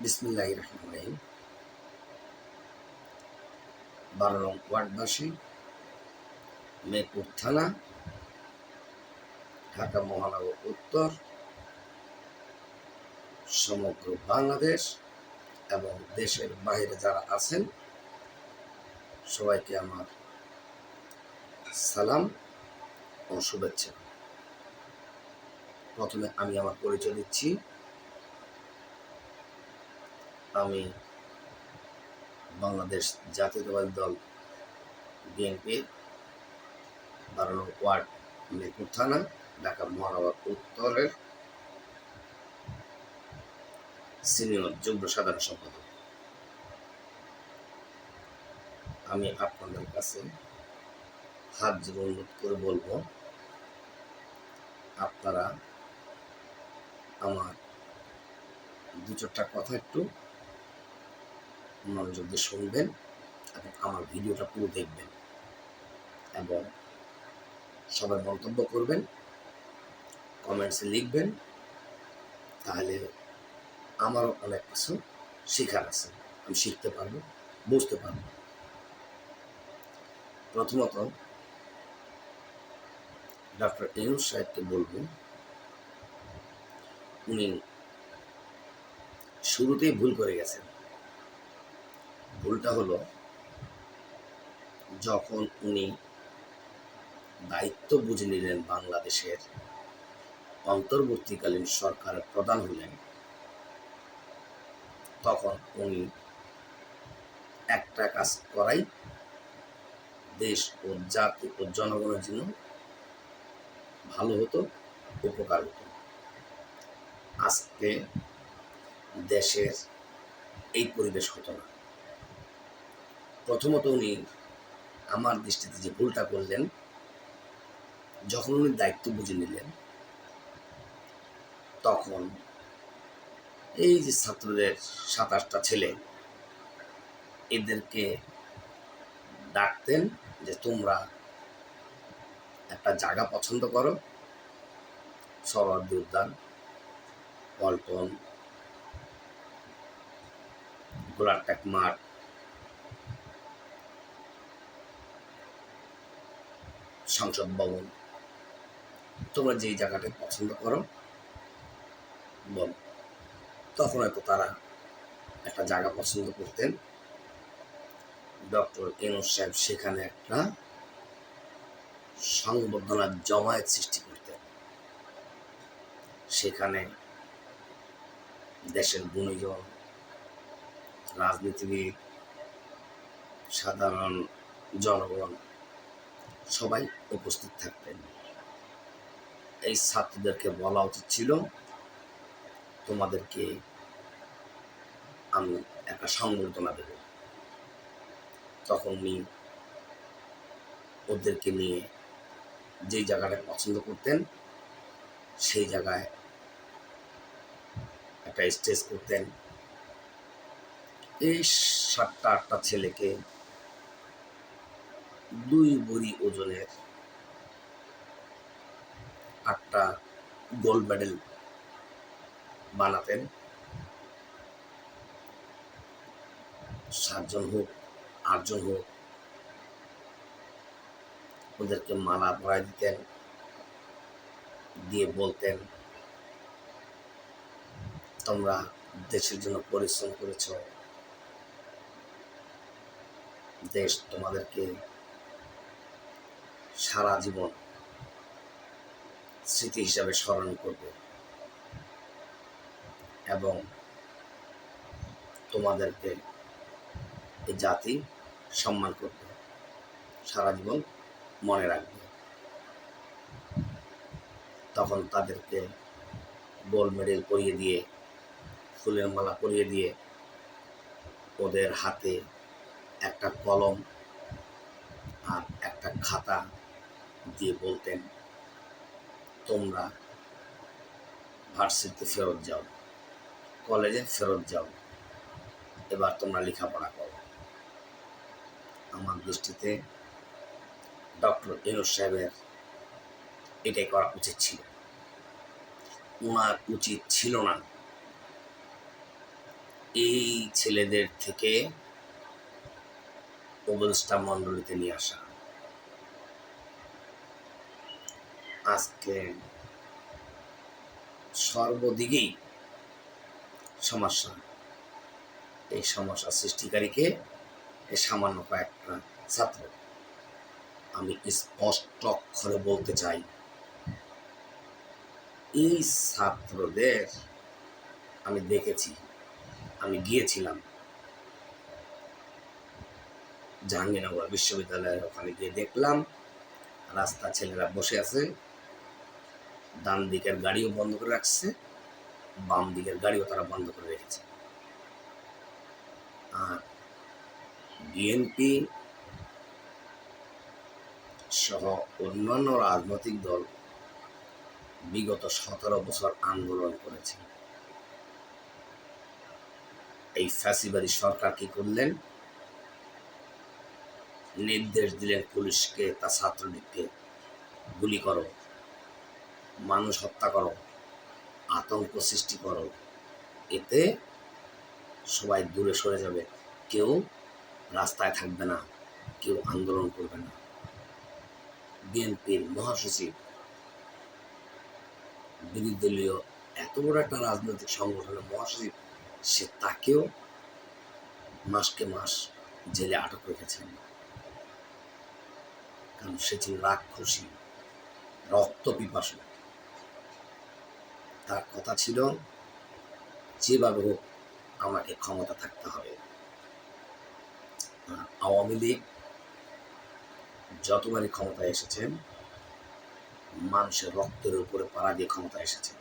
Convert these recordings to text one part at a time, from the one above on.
বিসমিল্লাহির রহমানির রহিম। 12 নং ওয়ার্ডবাসী, মেহেরপুর থানা, ঢাকা মহানগর উত্তর, সমগ্র বাংলাদেশ এবং দেশের বাইরে যারা আছেন সবাইকে আমার সালাম ও শুভেচ্ছা। প্রথমে আমি আমার পরিচয় দিচ্ছি। আমি বাংলাদেশ জাতীয়তাবাদী দল বিএনপির 12 নং ওয়ার্ড, মেহেরপুর থানা, ঢাকা মহানগর উত্তরের সিনিয়র যুগ্ম সাধারণ সম্পাদক। আমি আপনাদের কাছে হাত জোড় অনুরোধ করে বলবো, আপনারা আমার দু চারটা কথা একটু মনোযোগ দিয়ে শুনবেন এবং আমার ভিডিওটা পুরো দেখবেন এবং সবাই মন্তব্য করবেন, কমেন্টসে লিখবেন। তাহলে আমারও অনেক কিছু শেখার আছে, আমি শিখতে পারবো, বুঝতে পারবো। প্রথমত ডক্টর ইউনূস সাহেবকে বলবো, উনি শুরুতেই ভুল করে গেছেন। ভুলটা হলো, যখন উনি দায়িত্ব বুঝে নিলেন, বাংলাদেশের অন্তর্বর্তীকালীন সরকারের প্রধান হলেন, তখন উনি একটা কাজ করাই দেশ ও জাতি ও জনগণের জন্য ভালো হতো, উপকার হতো। আজকে দেশের এই পরিবেশ হতো না। প্রথমত উনি আমার দৃষ্টিতে যে ভুলটা করলেন, যখন উনি দায়িত্ব বুঝে নিলেন, তখন এই যে ছাত্রদের 27টা ছেলে, এদেরকে ডাকতেন যে তোমরা একটা জায়গা পছন্দ করো, সোহরাওয়ার্দী উদ্যান, পল্টন, গোলারটেক মাঠ, সংসদ ভবন, তোমরা যেই জায়গাটা পছন্দ করো বল। তখন হয়তো তারা একটা জায়গা পছন্দ করতেন। ডক্টর ইউনূস সাহেব সেখানে একটা সংবর্ধনার জমায়েত সৃষ্টি করতেন। সেখানে দেশের গুণীজন, রাজনীতিবিদ, সাধারণ জনগণ সবাই উপস্থিত থাকতেন। এই ছাত্রদেরকে বলা উচিত ছিল, তোমাদেরকে আমি একটা সংবর্ধনা দেব। তখন উনি ওদেরকে নিয়ে যেই জায়গাটা পছন্দ করতেন সেই জায়গায় একটা স্টেজ করতেন। এই 7টা-8টা ছেলেকে 2 ভরি ওজনের 8টা গোল্ড মেডেল বানাতেন। 7 জন হোক, 8 জন হোক, ওদেরকে মালা পরায় দিতেন, দিয়ে বলতেন, তোমরা দেশের জন্য পরিশ্রম করেছ, দেশ তোমাদেরকে সারা জীবন স্মৃতি হিসাবে স্মরণ করবে এবং তোমাদেরকে এই জাতি সম্মান করবে, সারা জীবন মনে রাখবে। তখন তাদেরকে গোল্ড মেডেল পরিয়ে দিয়ে, ফুলের মালা পরিয়ে দিয়ে, ওদের হাতে একটা কলম আর একটা খাতা দিয়ে বলতেন, তোমরা ভার্সিটিতে ফেরত যাও, কলেজে ফেরত যাও, এবার তোমরা লেখাপড়া করো। আমার দৃষ্টিতে ডক্টর ইউনূস সাহেবের এটাই করা উচিত ছিল। ওনার উচিত ছিল না এই ছেলেদের থেকে উপদেষ্টা মণ্ডলীতে নিয়ে আসা। আজকে সর্বদিকেই সমস্যা। এই সমস্যা সৃষ্টিকারীকে এই সামান্য কয়েকটা ছাত্র। আমি স্পষ্ট অক্ষরে বলতে চাই, এই ছাত্রদের আমি দেখেছি, আমি গিয়েছিলাম জাহাঙ্গীরনগর বিশ্ববিদ্যালয়ের ওখানে গিয়ে দেখলাম রাস্তা ছেলেরা বসে আছে, ডান দিকের গাড়িও বন্ধ করে রাখছে, বাম দিকের গাড়িও তারা বন্ধ করে রেখেছে। আর বিএনপি সহ অন্যান্য রাজনৈতিক দল বিগত 17 বছর আন্দোলন করেছে। এই ফ্যাসিবাদী সরকার কি করলেন? নির্দেশ দিলেন পুলিশকে, তা ছাত্রলীগকে গুলি করো, মানুষ হত্যা করো, আতঙ্ক সৃষ্টি করো, এতে সবাই দূরে সরে যাবে, কেউ রাস্তায় থাকবে না, কেউ আন্দোলন করবে না। বিএনপির মহাসচিব, বিরোধী দলীয় এত বড় একটা রাজনৈতিক সংগঠনের মহাসচিব, সে তাকেও মাসকে মাস জেলে আটক রেখেছেন। কারণ সে ছিল রাক্ষসী, রক্ত পিপাসু। তার কথা ছিল যেভাবে হোক আমাকে ক্ষমতা থাকতে হবে। আওয়ামী লীগ যতবারই ক্ষমতায় এসেছেন, মানুষের রক্তের উপরে পাড়া দিয়ে ক্ষমতা এসেছে।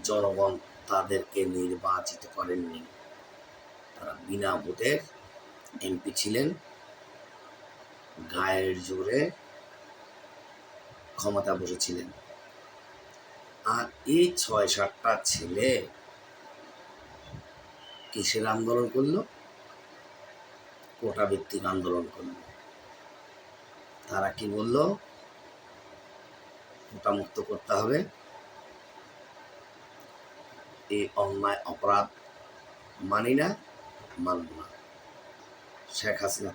জনগণ তাদেরকে নির্বাচিত করেননি, তারা বিনা ভোটের এমপি ছিলেন, গায়ের জোরে ক্ষমতা বসেছিলেন। আর এই 6-7টা ছেলে কিসের আন্দোলন করলো? কোটা ভিত্তিক আন্দোলন করলো। তারা কি বলল? কোটা মুক্ত করতে হবে, এই অন্যায় অপরাধ মানি না, মানব না। শেখ হাসিনা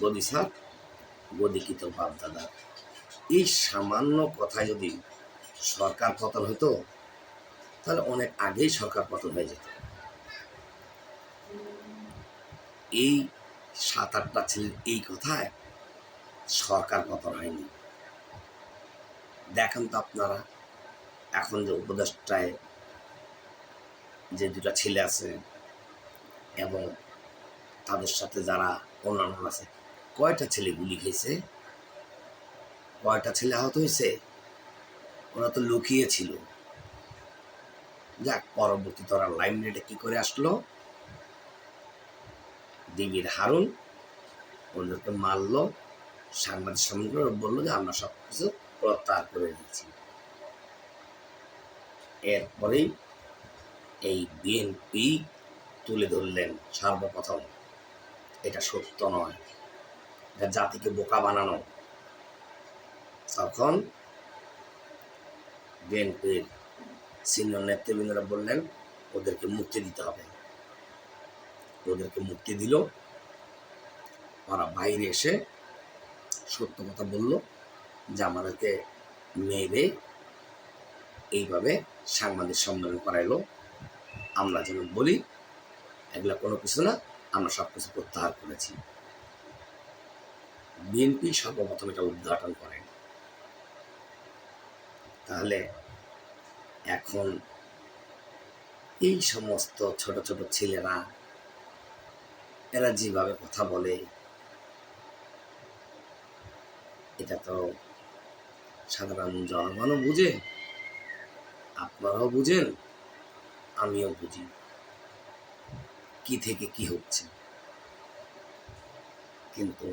গদি স্যার, গদিকৃত বাপ দাদা। এই সামান্য কথায় যদি সরকার পতন হতো, তাহলে অনেক আগেই সরকার পতন হয়ে যেত। এই 7-8টা ছেলের এই কথায় সরকার পতন হয়নি। দেখেন তো আপনারা, এখন যে উপদেষ্টায় যে 2টা ছেলে আছে এবং তাদের সাথে যারা অন্যান্য আছে, কয়টা ছেলে গুলি খেয়েছে, কয়টা ছেলে আহত হয়েছে? ওরা তো লুকিয়ে ছিল। যাক, পরবর্তী তোরা লাইমলাইটে কি করে আসলো? ডিবির হারুন ওদেরকে মারলো, সাংবাদিক সম্মেলন বললো যে আমরা সব কিছু প্রত্যাহার করে দিয়েছি। এরপরেই এই বিএনপি তুলে ধরলেন সর্বপ্রথম, এটা সত্য নয়, এটা জাতিকে বোকা বানানো। তখন বিএনপির সিনিয়র নেতৃবৃন্দরা বললেন ওদেরকে মুক্তি দিতে হবে। ওদেরকে মুক্তি দিল। ওরা বাইরে এসে সত্য কথা বলল যে আমাদেরকে মেরে এইভাবে সাংবাদিক সম্মেলন করাইলো, আমরা যেন বলি এগুলো কোনো কিছু না, আমরা সব কিছু প্রত্যাহার করেছি। বিএনপি সর্বপ্রথম এটা উদ্ঘাটন করেন। তাহলে এখন এই সমস্ত ছোট ছোট ছেলেরা এরা যেভাবে কথা বলে, এটা তো সাধারণ জনগণও বুঝে, আপনারাও বুঝেন, আমিও বুঝি কি থেকে কি হচ্ছে। কিন্তু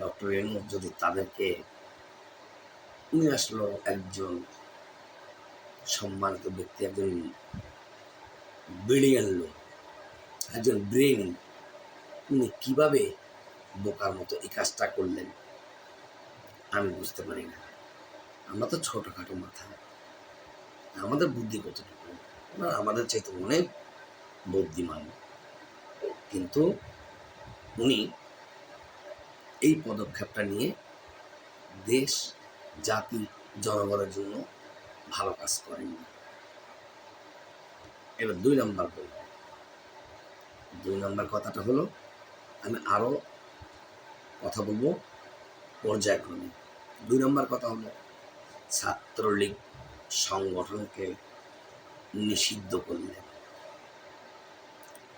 ডক্টর ইউনূস যদি তাদেরকে, উনি আসলো একজন সম্মানিত ব্যক্তি, একজন ব্রিলিয়ান্ট লোক, একজন ব্রেন, উনি কিভাবে বোকার মতো এই কাজটা করলেন আমি বুঝতে পারি না। আমরা তো ছোটখাটো মাথা, আমাদের বুদ্ধি কতটুকু? ওনারা আমাদের চাইতে অনেক বুদ্ধিমান, কিন্তু উনি এই পদক্ষেপটা নিয়ে দেশ, জাতি, জনগণের জন্য ভালো কাজ করেননি। এবার 2 নম্বর বলব। 2 নম্বর কথাটা হলো, আমি আরও কথা বলবো পর্যায়ক্রমে। 2 নম্বর কথা হলো, ছাত্রলীগ সংগঠনকে নিষিদ্ধ করলেন।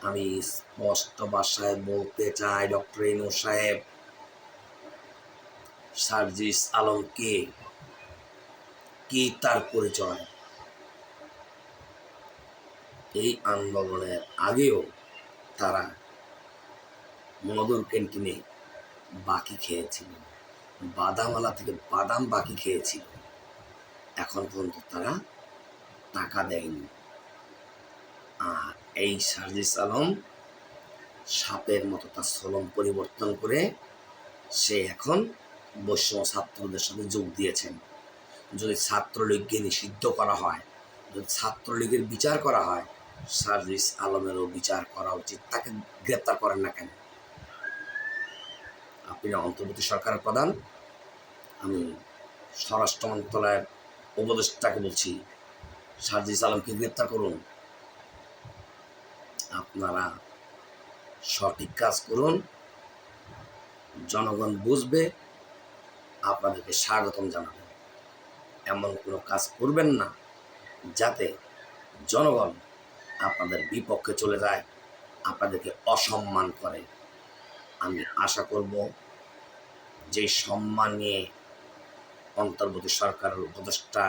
আমি স্পষ্ট ভাষায় বলতে চাই, ডক্টর ইউনূস সাহেব, সার্জিস আলম কে, কি তার পরিচয়? এই আন্দোলনের আগেও তারা মধুর ক্যান্টিনে বাকি খেয়েছিল, বাদামালা থেকে বাদাম বাকি খেয়েছিল, এখন পর্যন্ত তারা টাকা দেয়নি। আর এই সার্জিস আলম সাপের মতো তার চলন পরিবর্তন করে সে এখন বৈষম্য ছাত্রদের সাথে যোগ দিয়েছেন। যদি ছাত্রলীগকে নিষিদ্ধ করা হয়, যদি ছাত্রলীগের বিচার করা হয়, সার্জিস আলমেরও বিচার করা উচিত। তাকে গ্রেপ্তার করেন না কেন? আপনি অন্তর্বর্তী সরকারের প্রধান, আমি স্বরাষ্ট্র মন্ত্রণালয়ের উপদেষ্টাকে বলছি, সার্জিস আলমকে গ্রেপ্তার করুন। আপনারা সঠিক কাজ করুন, জনগণ বুঝবে, আপনাদেরকে স্বাগতম জানাবে। এমন কোনো কাজ করবেন না যাতে জনগণ আপনাদের বিপক্ষে চলে যায়, আপনাদেরকে অসম্মান করে। আমি আশা করব যে সম্মান নিয়ে অন্তর্বর্তী সরকারের উপদেষ্টা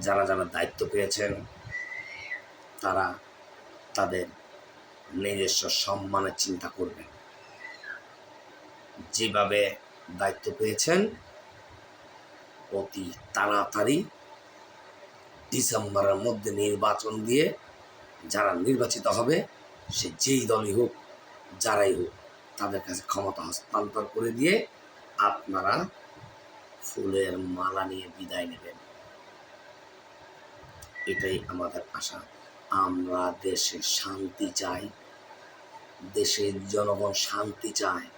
যারা যারা দায়িত্ব পেয়েছেন, তারা তাদের নিজস্ব সম্মানের চিন্তা করবেন। যেভাবে দায়িত্ব পেয়েছেন, অতি তাড়াতাড়ি ডিসেম্বরের মধ্যে নির্বাচন দিয়ে যারা নির্বাচিত হবে, সে যেই দলই হোক, যারাই হোক, তাদের কাছে ক্ষমতা হস্তান্তর করে দিয়ে আপনারা ফুলের মালা নিয়ে বিদায় নেবেন। এটাই আমাদের আশা। আমরা দেশে শান্তি চাই, দেশের জনগণ শান্তি চায়,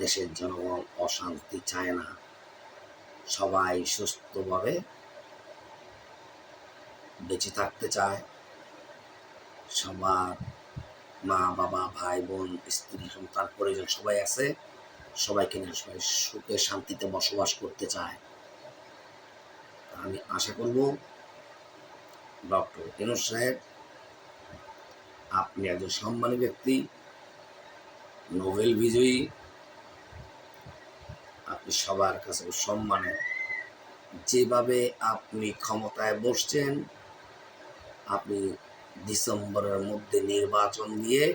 দেশের জনগণ অশান্তি চায় না। সবাই সুস্থভাবে বেঁচে থাকতে চায়, সবার মা বাবা ভাই বোন স্ত্রী সন্তান পরিজন সবাই আছে, সবাইকে নিয়ে সবাই সুখে শান্তিতে বসবাস করতে চায়। আমি আশা করব ডক্টর ইউনূস সাহেব, আপনি একজন সম্মানী ব্যক্তি, নোবেল বিজয়ী, আপনি সবার কাছে সম্মানের। যেভাবে আপনি ক্ষমতায় বসছেন, আপনি ডিসেম্বরের মধ্যে নির্বাচন দিয়ে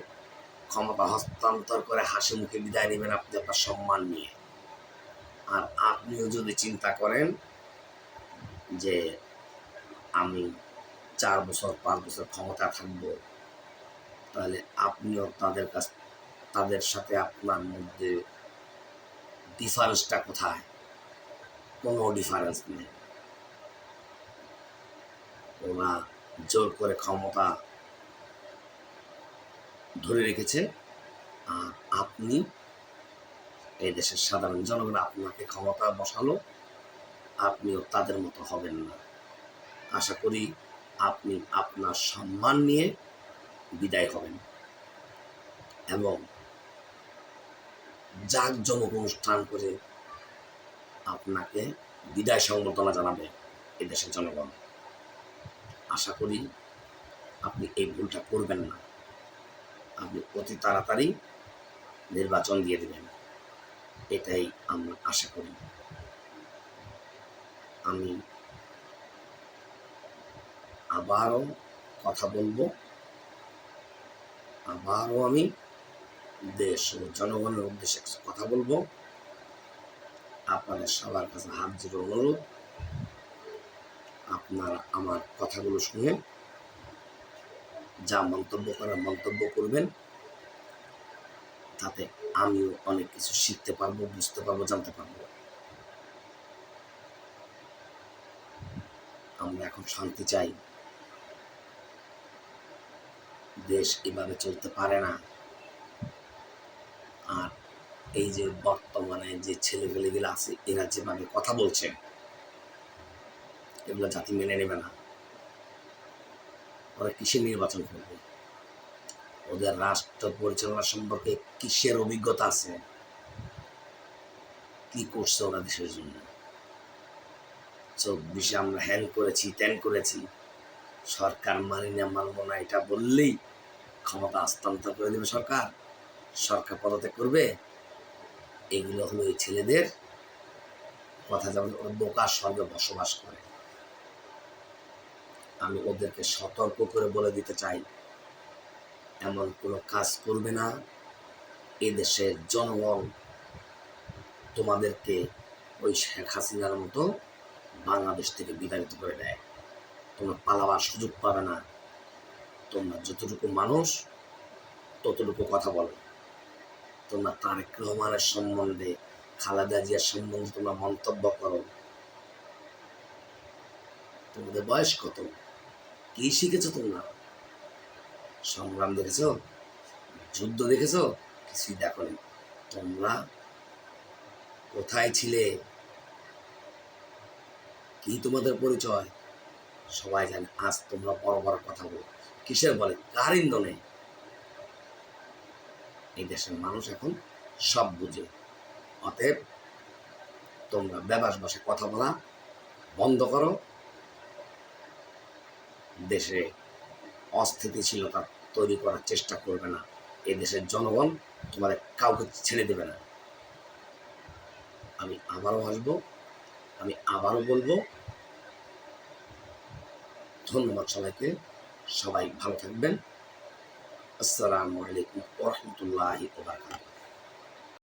ক্ষমতা হস্তান্তর করে হাসি মুখে বিদায় নেবেন আপনি আপনার সম্মান নিয়ে। আর আপনিও যদি চিন্তা করেন যে আমি 4 বছর 5 বছর ক্ষমতা থাকব, তাহলে আপনিও তাদের সাথে আপনার মধ্যে ডিফারেন্সটা কোথায়? কোনো ডিফারেন্স নেই। ওরা জোর করে ক্ষমতা ধরে রেখেছে, আর আপনি এই দেশের সাধারণ জনগণ আপনাকে ক্ষমতা বসালো, আপনিও তাদের মতো হবেন না। আশা করি আপনি আপনার সম্মান নিয়ে বিদায় হবেন এবং জাঁকজমক অনুষ্ঠান করে আপনাকে বিদায় সংবর্ধনা জানাবে এদেশের জনগণ। আশা করি আপনি এই ভুলটা করবেন না, আপনি অতি তাড়াতাড়ি নির্বাচন দিয়ে দেবেন, এটাই আমরা আশা করি। আমি আবারও কথা বলবো, আবারও আমি দেশ ও জনগণের উদ্দেশ্যে কথা বলবো। আপনাদের সবার কাছে হাত জোড়ে অনুরোধ, আপনারা আমার কথাগুলো শুনে যা মন্তব্য করার মন্তব্য করবেন, তাতে আমিও অনেক কিছু শিখতে পারবো, বুঝতে পারবো, জানতে পারবো। আমরা এখন শান্তি চাই, দেশ এভাবে চলতে পারে না। আর এই যে বর্তমানে যে ছেলেপেলেগুলো আছে এরা যেভাবে কথা বলছে এগুলো জাতি মেনে নেবে না। ওরা কিসের নির্বাচন করবে? ওদের রাষ্ট্র পরিচালনা সম্পর্কে কিসের অভিজ্ঞতা আছে? কি করছে ওরা দেশের জন্য? 24-এ আমরা হ্যান করেছি ত্যান করেছি, সরকার মানি না মানবো না এটা বললেই ক্ষমতা হস্তান্তর করে দেবে সরকার, সরকার পদত্যাগ করবে। এগুলো হলো এই ছেলেদের কথা, যেমন ওরা বোকার স্বর্গে বসবাস করে। আমি ওদেরকে সতর্ক করে বলে দিতে চাই, এমন কোনো কাজ করবে না। এদেশের জনগণ তোমাদেরকে ওই শেখ হাসিনার মতো বাংলাদেশ থেকে বিতাড়িত করে দেয়, তোমরা পালাবার সুযোগ পাবে না। তোমরা যতটুকু মানুষ ততটুকু কথা বলো। তোমরা তারেক রহমানের সম্বন্ধে, খালেদা জিয়ার সম্বন্ধে তোমরা মন্তব্য করো। তোমাদের বয়স কত? কি শিখেছো তোমরা? সংগ্রাম দেখেছো? যুদ্ধ দেখেছো? কিছুই দেখোনি। তোমরা কোথায় ছিলে? কি তোমাদের পরিচয়? সবাই জানে। আজ তোমরা বড় বড় কথা বলো, কিসের বলে? কার ইন্ধনে? এই দেশের মানুষ এখন সব বুঝে। অতএব তোমরা বেবাস ভাষায় কথা বলা বন্ধ করো। দেশে অস্থিতিশীলতা তৈরি করার চেষ্টা করবে না। এই দেশের জনগণ তোমাদের কাউকে ছেড়ে দেবে না। আমি আবারও আসবো, আমি আবারও বলবো, ধন্যবাদ সবাইকে। সবাই ভালো থাকবেন। আসসালামু আলাইকুম ওয়া রাহমাতুল্লাহি ওয়া বারাকাতুহু।